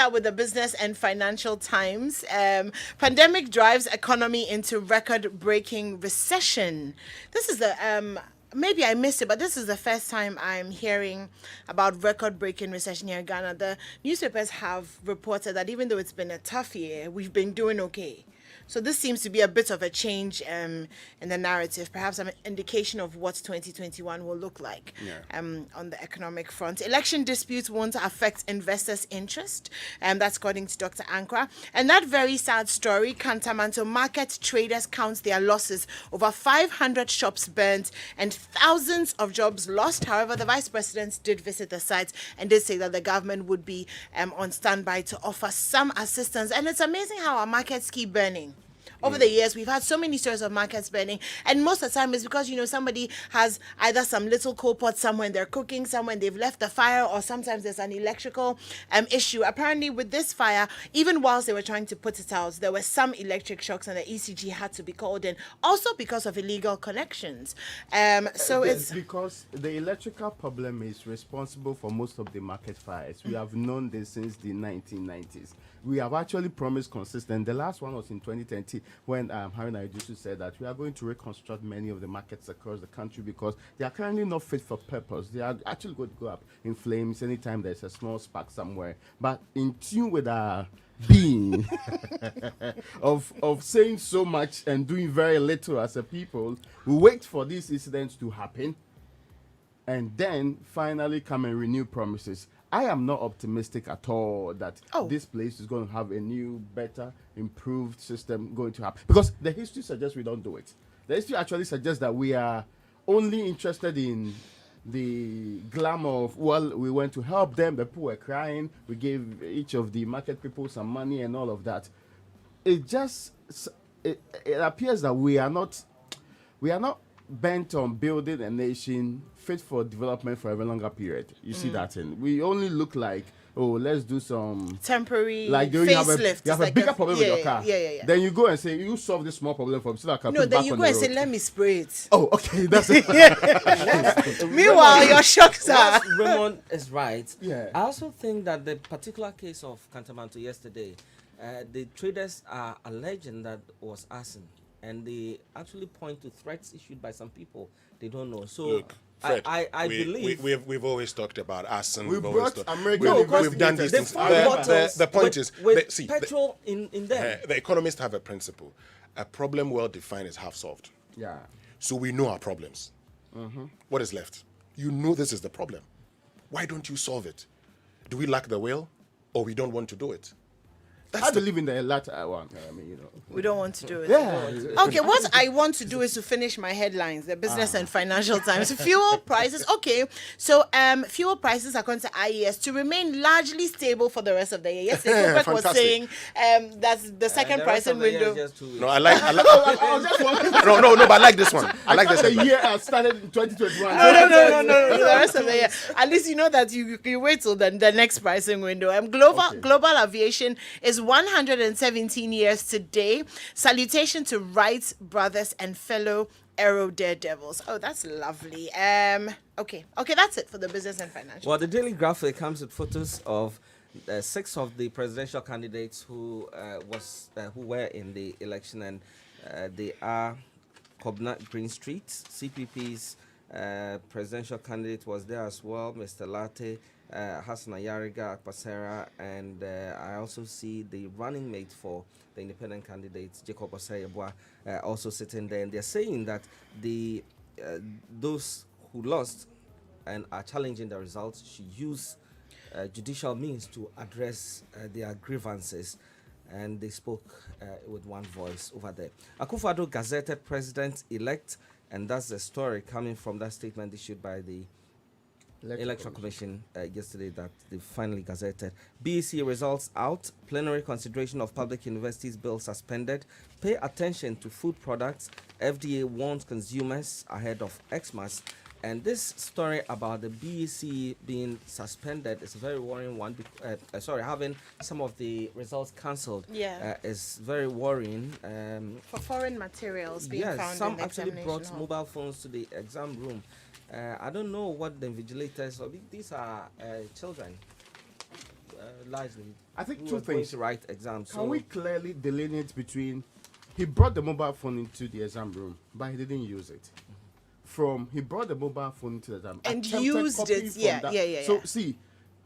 start with the Business and Financial Times. Pandemic drives economy into record-breaking recession. This is the maybe I missed it, but this is the first time I'm hearing about record-breaking recession here in Ghana. The newspapers have reported that even though it's been a tough year, we've been doing okay. So this seems to be a bit of a change in the narrative, perhaps an indication of what 2021 will look like on the economic front. Election disputes won't affect investors' interest, that's according to Dr. Ankra. And that very sad story, Kantamanto market traders count their losses, over 500 shops burnt and thousands of jobs lost. However, the Vice President did visit the site and did say that the government would be on standby to offer some assistance. And it's amazing how our markets keep burning. Over the years, we've had so many stories of markets burning, and most of the time it's because, somebody has either some little coal pot somewhere and they're cooking, somewhere and they've left the fire, or sometimes there's an electrical issue. Apparently, with this fire, even whilst they were trying to put it out, there were some electric shocks and the ECG had to be called in, also because of illegal connections. So it's because the electrical problem is responsible for most of the market fires. We have known this since the 1990s. We have actually promised consistent. The last one was in 2020 when Harry Naidusu said that we are going to reconstruct many of the markets across the country because they are currently not fit for purpose. They are actually going to go up in flames anytime there's a small spark somewhere. But in tune with our being of saying so much and doing very little as a people, we wait for these incidents to happen and then finally come and renew promises. I am not optimistic at all that this place is going to have a new, better, improved system going to happen. Because the history suggests we don't do it. The history actually suggests that we are only interested in the glamour of, we went to help them, the people were crying, we gave each of the market people some money and all of that. It appears that we are not bent on building a nation fit for development for a very longer period. You see that in. We only look like, let's do some temporary facelift. You have a bigger problem with your car. Yeah. Then you go and say, you solve this small problem for me so that I can put then back you on go the and road. say, let me spray it. Oh, okay. That's it. Meanwhile, your shocks are. Raymond is right. Yeah. I also think that the particular case of Kantamanto yesterday, the traders are alleging that was arson. And they actually point to threats issued by some people they don't know. So look, Fred, I believe we've always talked about arson. We brought American we've done these things. The point is, petrol in them. The economists have a principle: a problem well defined is half solved. Yeah. So we know our problems. What is left? You know this is the problem. Why don't you solve it? Do we lack the will, or we don't want to do it? I believe in the latter one. We don't want to do it. Yeah. Okay, what I want to do is to finish my headlines, the Business and Financial Times. Fuel prices. Okay, so fuel prices, according to IES, to remain largely stable for the rest of the year. Yesterday, Kubek was saying that's the second pricing window. No, I like no, but I like this one. I like this. The year started in 2021. No, the rest of the year. At least you know that you wait till the next pricing window. Global aviation is 117 years today. Salutation to Wright brothers and fellow Aero daredevils. Oh, that's lovely. Okay, that's it for the Business and Financial. Well, the Daily Graphic comes with photos of 6 of the presidential candidates who were in the election, and they are Kobna Greenstreet, CPP's presidential candidate was there as well, Mr. Latte, Hassan Ayariga, Akpasera, and I also see the running mate for the independent candidate, Jacob Osayebwa, also sitting there. And they're saying that those who lost and are challenging the results should use judicial means to address their grievances. And they spoke with one voice over there. Akufo-Addo gazetted president-elect, and that's the story coming from that statement issued by the Electoral Commission yesterday that they finally gazetted. BEC results out. Plenary consideration of public universities bill suspended. Pay attention to food products. FDA warns consumers ahead of Xmas. And this story about the BEC being suspended is a very worrying one. Having some of the results cancelled is very worrying. For foreign materials being found some in the actually brought examination hall. mobile phones to the exam room. I don't know what the invigilators, these are children. largely? I think Who two was going things. to write exams. Can we clearly delineate between he brought the mobile phone into the exam room, but he didn't use it. From he brought the mobile phone into the exam And attempted used copy it. from Yeah, that. yeah. So see,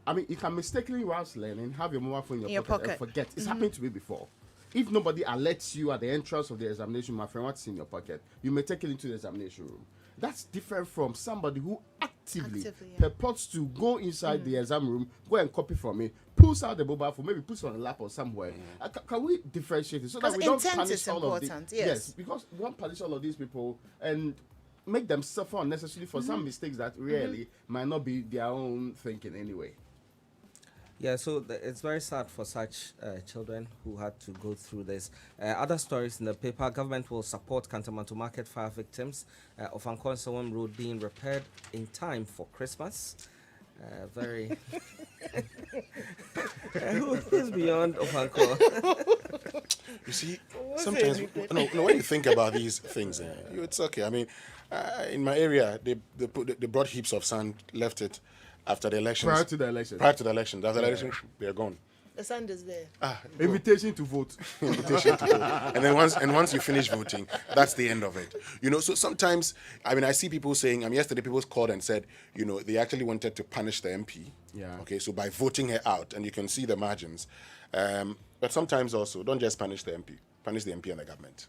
I mean, you can mistakenly whilst learning have your mobile phone in your pocket and forget. It's happened to me before. If nobody alerts you at the entrance of the examination, my friend, what's in your pocket, you may take it into the examination room. That's different from somebody who actively purports to go inside the exam room, go and copy from it, pulls out the mobile phone, maybe puts it on a lap or somewhere. Can we differentiate it so that we don't intent punish is all important, of the, yes. because we don't punish all of these people and make them suffer unnecessarily for some mistakes that really might not be their own thinking anyway. Yeah, so it's very sad for such children who had to go through this. Other stories in the paper: government will support Kantamanto Market fire victims of Ankonsawam Road being repaired in time for Christmas. Very. Who's beyond Ofanko? You see, sometimes when you think about these things, it's okay. I mean, in my area, they brought heaps of sand, left it after the elections. Prior to the election. After the election, they're gone. The sand is there. Invitation to vote. Invitation to vote. And once you finish voting, that's the end of it. You know, so sometimes, I mean, I see people saying, yesterday people called and said, you know, they actually wanted to punish the MP. Yeah. Okay, so by voting her out, and you can see the margins. But sometimes also, don't just punish the MP. Punish the MP and the government.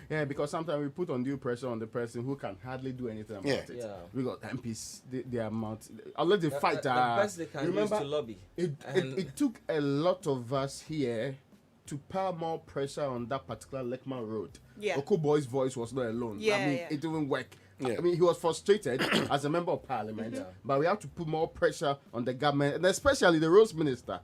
Yeah, because sometimes we put undue pressure on the person who can hardly do anything about it. Yeah. We got MPs, the amount, unless they fight. The best they can use to lobby. It took a lot of us here to pile more pressure on that particular Lekman Road. Yeah. Oko Boy's voice was not alone. Yeah, I mean, yeah. it didn't work. Yeah. I mean, he was frustrated as a member of parliament, but we have to put more pressure on the government, and especially the roads minister.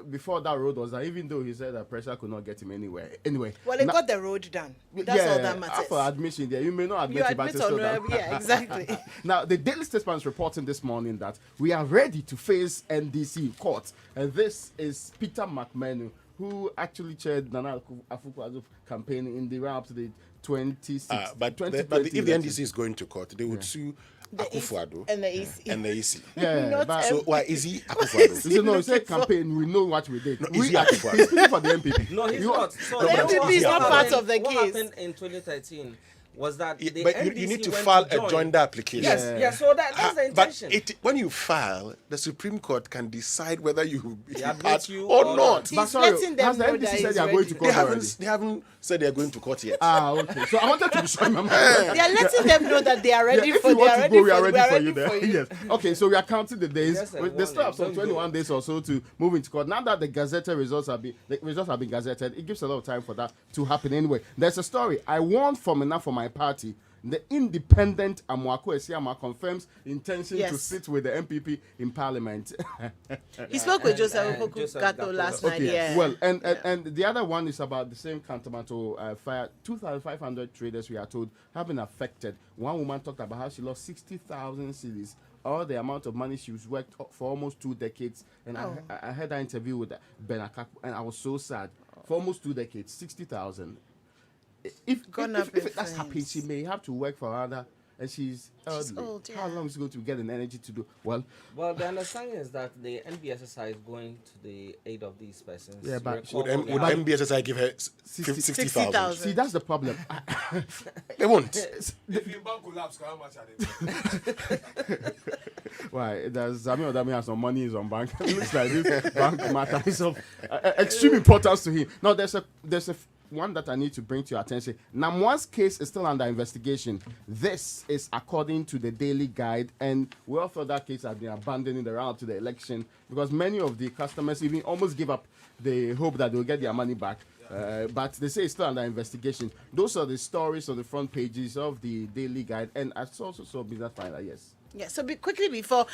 Before that road was, even though he said that pressure could not get him anywhere. Anyway, Well, it got the road done. That's all that matters. For admission there, you may not admit You it, but admit it's still on done. yeah, exactly. Now, the Daily Statesman is reporting this morning that we are ready to face NDC in court, and this is Peter McMenu, who actually chaired Nana Akufo-Addo's campaign in the run up to the 2020. But if the NDC is going to court, they would sue Akufo-Addo And the EC. and the EC. Yeah, Not but So why is he Akufo-Addo? he said, no, he said campaign, we know what we did. No, We is he are Akufo-Addo? he's speaking for the MPP. No, he's You- not. So The MPP is not part of the what case. happened in 2013 was that the But NDC you need to went file to a joint application. Yes, Yeah. yeah. So that's the intention. But when you file, the Supreme Court can decide whether you admit part you or or not. not. But He's sorry, letting them has the know NDC that said he's they are going to ready. court already? They haven't said they are going to court yet. Okay. So I wanted to be sure my mind. They are letting them know that they are ready If for. you They want are to ready go, we for. are We ready are for ready you there. for you. Yes. Okay, so we are counting the days. Yes, and They still have some don't go. 21 days or so to move into court. Now that the results have been gazetted, it gives a lot of time for that to happen anyway. There's a story. I won from enough for my party. The independent Amoako Esiama confirms intention to Yes. sit with the MPP in parliament. He spoke with Joseph and Opoku Joseph Gato Gato last last night. Yeah. Well, and the other one is about the same Kantamanto fire. 2,500 traders, we are told, have been affected. One woman talked about how she lost 60,000 cedis, all the amount of money she's worked for almost 2 decades. And I had an interview with Ben Akaku, and I was so sad. For almost 2 decades, 60,000. If Gone up in that's happened, flames. she may have to work for another, and she's elderly. old, How yeah. long is she going to get the energy to do? Well, Well, the understanding is that the NBSSI is going to the aid of these persons. Yeah, You but recall Would, what we would had- MBSSI give her 60,000. 60,000? see, that's the problem. They won't. If your bank collapse, how much are they? Why? There's Zami Odami has some money in some bank. It looks like this bank matter is of extreme importance to him. Now, there's a one that I need to bring to your attention. Namwa's case is still under investigation. This is according to the Daily Guide, and we all thought that case had been abandoned in the run up to the election because many of the customers even almost give up the hope that they'll get their money back. But they say it's still under investigation. Those are the stories on the front pages of the Daily Guide, and I also saw Business Finder. Yes. Yeah, so quickly before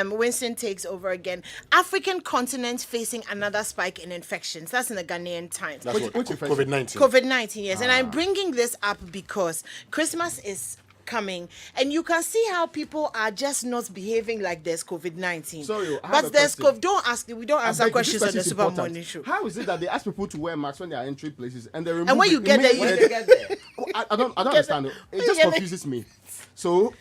Winston takes over again, African continent facing another spike in infections. That's in the Ghanaian Times. That's Which what infection? COVID-19. COVID-19, yes. And I'm bringing this up because Christmas is coming, and you can see how people are just not behaving like there's COVID-19. Sorry, I have but a there's question. we don't I answer beg you, questions this on the question is Super important. Morning Show. How is it that they ask people to wear masks when they are entering places and they remove when it you get there, immediately? When they get there, I don't understand. It just get there. confuses me. So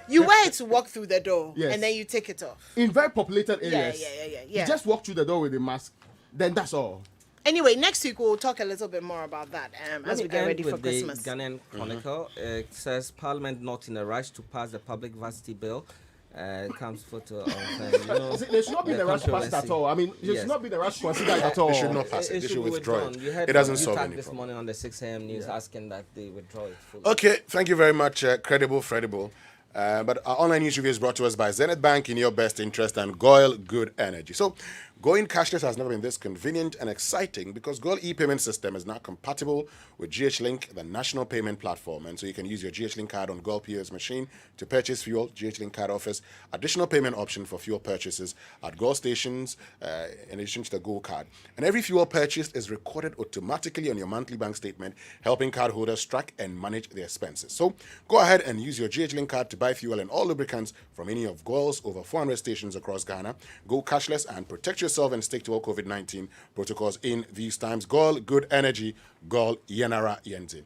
You wear it to walk through the door, Yes. and then you take it off. In very populated areas. Yeah. You just walk through the door with a mask. Then that's all. Anyway, next week we'll talk a little bit more about that as Let we me get end ready for with Christmas. The Ghanaian Chronicle. It says Parliament not in a rush to pass the public varsity bill. It comes photo of See, there should not be the rush passed at controversy. all. I mean, there Yes. should not be the rush considered at all. They should not pass it. They should should be withdraw withdrawn. You heard it. It doesn't from solve UTAG any this problem. morning on the 6 a.m. news asking that they withdraw it fully. Okay, thank you very much, Credible. But our online news review is brought to us by Zenith Bank in your best interest and Goyle Good Energy. So, going cashless has never been this convenient and exciting because Goyle e-payment system is now compatible with GH-Link, the national payment platform. And so you can use your GH-Link card on Goyle POS machine to purchase fuel. GH-Link card offers additional payment option for fuel purchases at Goyle stations in addition to the Gold card. And every fuel purchased is recorded automatically on your monthly bank statement, helping cardholders track and manage their expenses. So go ahead and use your GH-Link card to buy fuel and all lubricants from any of Goyle's over 400 stations across Ghana. Go cashless and protect yourself and stick to all COVID-19 protocols in these times. Goyle Good Energy, Goyle Yenara Yente.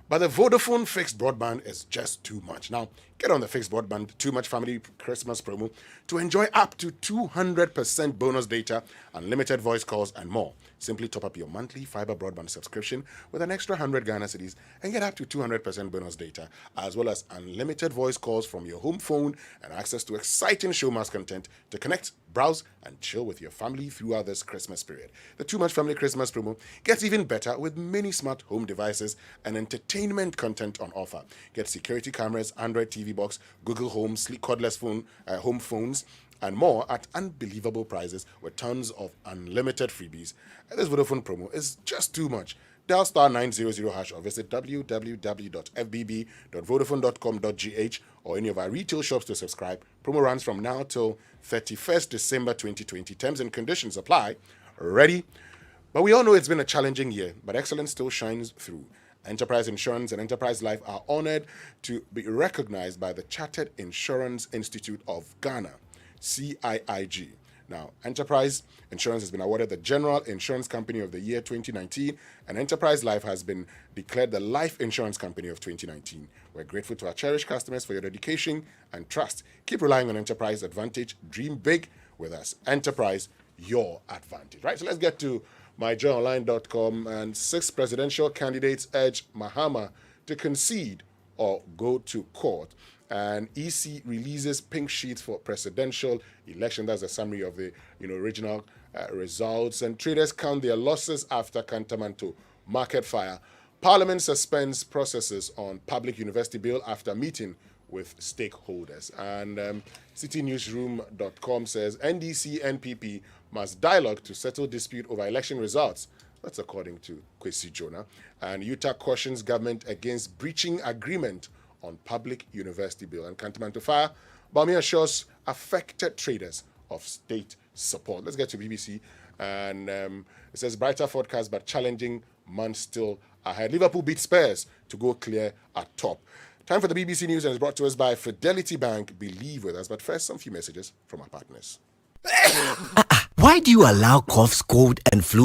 But the Vodafone fixed broadband is just too much. Now, get on the fixed broadband Too Much Family Christmas promo to enjoy up to 200% bonus data, unlimited voice calls, and more. Simply top up your monthly fiber broadband subscription with an extra 100 Ghana cedis and get up to 200% bonus data, as well as unlimited voice calls from your home phone and access to exciting showmas content to connect, browse, and chill with your family throughout this Christmas period. The Too Much Family Christmas promo gets even better with many smart home devices and entertainment content on offer. Get security cameras, Android TV box, Google Home, sleek cordless phone, home phones, and more at unbelievable prices with tons of unlimited freebies. And this Vodafone promo is just too much. Dial star 900 hash or visit www.fbb.vodafone.com.gh or any of our retail shops to subscribe. Promo runs from now till 31st December 2020. Terms and conditions apply. Ready? But we all know it's been a challenging year, but excellence still shines through. Enterprise Insurance and Enterprise Life are honored to be recognized by the Chartered Insurance Institute of Ghana, CIIG. Now, Enterprise Insurance has been awarded the General Insurance Company of the Year 2019, and Enterprise Life has been declared the Life Insurance Company of 2019. We're grateful to our cherished customers for your dedication and trust. Keep relying on Enterprise Advantage. Dream big with us. Enterprise, your advantage. Right, so let's get to myjoyonline.com. And 6 presidential candidates urge Mahama to concede or go to court. And EC releases pink sheets for presidential election. That's a summary of the original results. And traders count their losses after Kantamanto market fire. Parliament suspends processes on public university bill after meeting with stakeholders. And citynewsroom.com says NDC NPP must dialogue to settle dispute over election results. That's according to Kwesi Jonah. And Utah cautions government against breaching agreement on public university bill. And Kantamanto fire, Bawumia assures affected traders of state support. Let's get to BBC. And it says brighter forecast but challenging months still ahead. Liverpool beat Spurs to go clear at top. Time for the BBC News, and it's brought to us by Fidelity Bank. Believe with us. But first, some few messages from our partners. Why do you allow coughs, cold, and flu